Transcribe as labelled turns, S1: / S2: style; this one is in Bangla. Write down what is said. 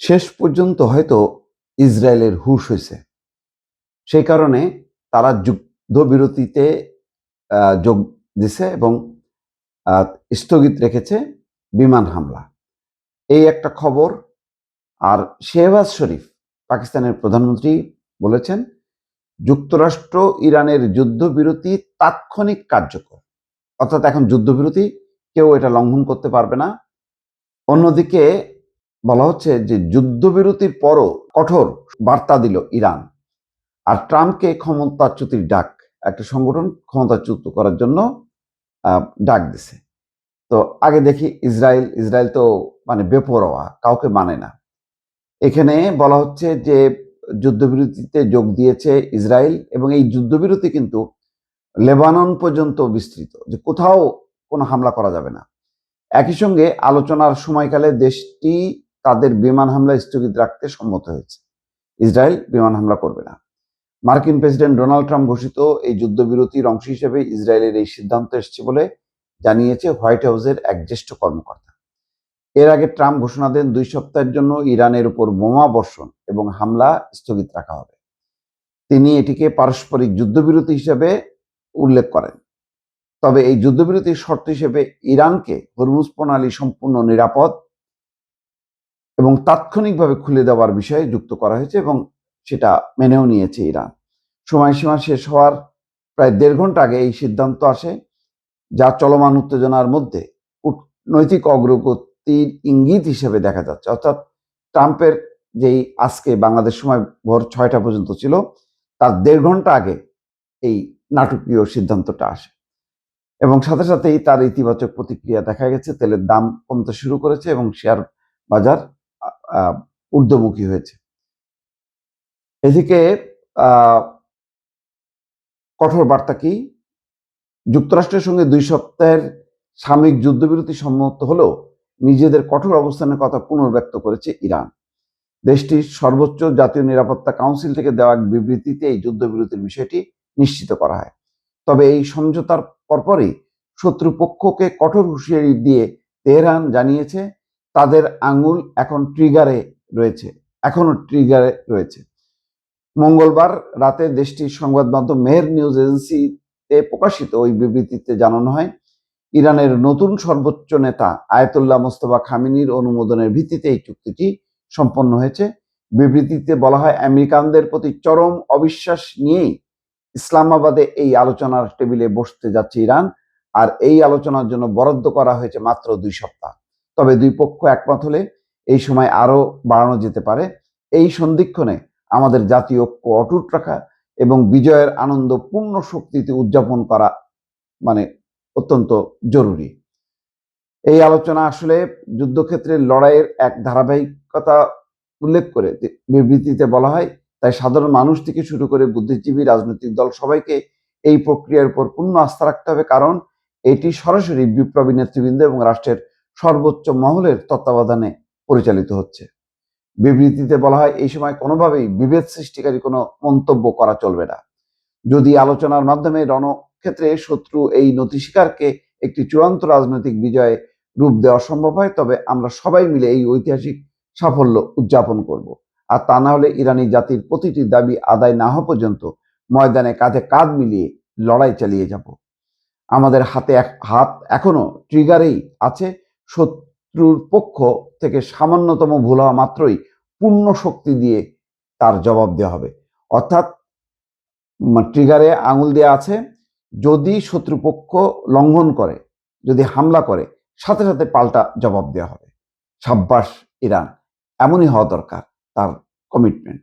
S1: শেষ পর্যন্ত হয়তো ইসরায়েলের হুঁশ হয়েছে। সেই কারণে তারা যুদ্ধবিরতিতে যোগ দিছে এবং স্থগিত রেখেছে বিমান হামলা। এই একটা খবর। আর শেহবাজ শরীফ পাকিস্তানের প্রধানমন্ত্রী বলেছেন যুক্তরাষ্ট্র ইরানের যুদ্ধবিরতি তাৎক্ষণিক কার্যকর, অর্থাৎ এখন যুদ্ধবিরতি কেউ এটা লঙ্ঘন করতে পারবে না। অন্যদিকে বলা হচ্ছে যে যুদ্ধবিরতির পরও কঠোর বার্তা দিল ইরান, আর ট্রাম্পকে ক্ষমতাচ্যুতির ডাক, একটা সংগঠন ক্ষমতাচ্যুত করার জন্য ডাক দিছে। তো আগে দেখি ইসরায়েল তো মানে বেপরোয়া, কাউকে মানে না। এখানে বলা হচ্ছে যে যুদ্ধবিরতিতে যোগ দিয়েছে ইসরায়েল, এবং এই যুদ্ধবিরতি কিন্তু লেবানন পর্যন্ত বিস্তৃত, যে কোথাও কোনো হামলা করা যাবে না। একই সঙ্গে আলোচনার সময়কালে দেশটি তাদের বিমান হামলা স্থগিত রাখতে সম্মত হয়েছে। ইসরায়েল বিমান হামলা করবে না। মার্কিন প্রেসিডেন্ট ডোনাল্ড ট্রাম্প ঘোষিত এই যুদ্ধবিরতির অংশ হিসেবে ইসরায়েলের এই সিদ্ধান্ত এসেছে বলে জানিয়েছে হোয়াইট হাউসের এক জ্যেষ্ঠ কর্মকর্তা। এর আগে ট্রাম্প ঘোষণা দেন 2 সপ্তাহের জন্য ইরানের উপর বোমা বর্ষণ এবং হামলা স্থগিত রাখা হবে। তিনি এটিকে পারস্পরিক যুদ্ধবিরতি হিসেবে উল্লেখ করেন। তবে এই যুদ্ধবিরতির শর্ত হিসেবে ইরানকে হরমুজ প্রণালী সম্পূর্ণ নিরাপদ এবং তাৎক্ষণিকভাবে খুলে দেওয়ার বিষয়ে যুক্ত করা হয়েছে, এবং সেটা মেনেও নিয়েছে ইরান। সময়সীমা শেষ হওয়ার প্রায় 1.5 ঘন্টা আগে এই সিদ্ধান্ত আসে, যা চলমান উত্তেজনার মধ্যে কূটনৈতিক অগ্রগতির ইঙ্গিত হিসেবে দেখা যাচ্ছে। অর্থাৎ ট্রাম্পের যেই আজকে বাংলাদেশ সময় ভোর 6টা পর্যন্ত ছিল, তার 1.5 ঘন্টা আগে এই নাটকীয় সিদ্ধান্তটা আসে, এবং সাথে সাথেই তার ইতিবাচক প্রতিক্রিয়া দেখা গেছে। তেলের দাম কমতে শুরু করেছে এবং শেয়ার বাজার ঊর্ধ্বমুখী হয়েছে। এদিকে কঠোর বার্তা কি? যুক্তরাষ্ট্রের সঙ্গে 2 সপ্তাহের সাময়িক যুদ্ধবিরতি সম্মত হলেও নিজেদের কঠোর অবস্থানের কথা পুনর্ব্যক্ত করেছে ইরান। দেশটির সর্বোচ্চ জাতীয় নিরাপত্তা কাউন্সিল থেকে দেওয়া এক বিবৃতিতে এই যুদ্ধবিরতির বিষয়টি নিশ্চিত করা হয়। তবে এই সমঝোতার পরপরই শত্রুপক্ষকে কঠোর হুঁশিয়ারি দিয়ে তেহরান জানিয়েছে তাদের আঙুল এখনো ট্রিগারে রয়েছে। মঙ্গলবার রাতে দেশটির সংবাদ মাধ্যম মেহের নিউজ এজেন্সিতে প্রকাশিত ওই বিবৃতিতে জানানো হয়, ইরানের নতুন সর্বোচ্চ নেতা আয়াতুল্লাহ মোস্তফা খামেনির অনুমোদনের ভিত্তিতে এই চুক্তিটি সম্পন্ন হয়েছে। বিবৃতিতে বলা হয়, আমেরিকানদের প্রতি চরম অবিশ্বাস নিয়েই ইসলামাবাদে এই আলোচনার টেবিলে বসতে যাচ্ছে ইরান, আর এই আলোচনার জন্য বরাদ্দ করা হয়েছে মাত্র 2 সপ্তাহ। তবে 2 পক্ষ একমত হলে এই সময় আরো বাড়ানো যেতে পারে। এই সন্ধিক্ষণে আমাদের জাতীয় ঐক্য অটুট রাখা এবং বিজয়ের আনন্দ পূর্ণ শক্তিতে উদযাপন করা মানে অত্যন্ত জরুরি। এই আলোচনা আসলে যুদ্ধক্ষেত্রের লড়াইয়ের এক ধারাবাহিকতা উল্লেখ করে বিবৃতিতে বলা হয়, তাই সাধারণ মানুষ থেকে শুরু করে বুদ্ধিজীবী, রাজনৈতিক দল সবাইকে এই প্রক্রিয়ার উপর পূর্ণ আস্থা রাখতে হবে, কারণ এটি সরাসরি বিপ্লবী নেতৃবৃন্দ এবং রাষ্ট্রের সর্বোচ্চ মহলের তত্ত্বাবধানে পরিচালিত হচ্ছে। বিবৃতিতে বলা হয়, এই সময় কোনোভাবেই বিভেদ সৃষ্টিকারী কোনো মন্তব্য করা চলবে না। যদি আলোচনার মাধ্যমে রণক্ষেত্রে শত্রু এই নতি স্বীকারকে একটি চূড়ান্ত রাজনৈতিক বিজয়ে রূপ দেওয়া সম্ভব হয়, তবে আমরা সবাই মিলে এই ঐতিহাসিক সাফল্য উদযাপন করব। আর তা না হলে ইরানি জাতির প্রতিটি দাবি আদায় না হওয়া পর্যন্ত ময়দানে কাঁধে কাঁধ মিলিয়ে লড়াই চালিয়ে যাব। আমাদের হাত এখনো ট্রিগারেই আছে। শত্রুর পক্ষ থেকে সামান্যতম ভুল হওয়া মাত্রই পূর্ণ শক্তি দিয়ে তার জবাব দেওয়া হবে। অর্থাৎ ট্রিগারে আঙুল দেওয়া আছে, যদি শত্রুপক্ষ লঙ্ঘন করে, যদি হামলা করে, সাথে সাথে পাল্টা জবাব দেওয়া হবে। সাব্বাস ইরান, এমনই হওয়া দরকার তার কমিটমেন্ট।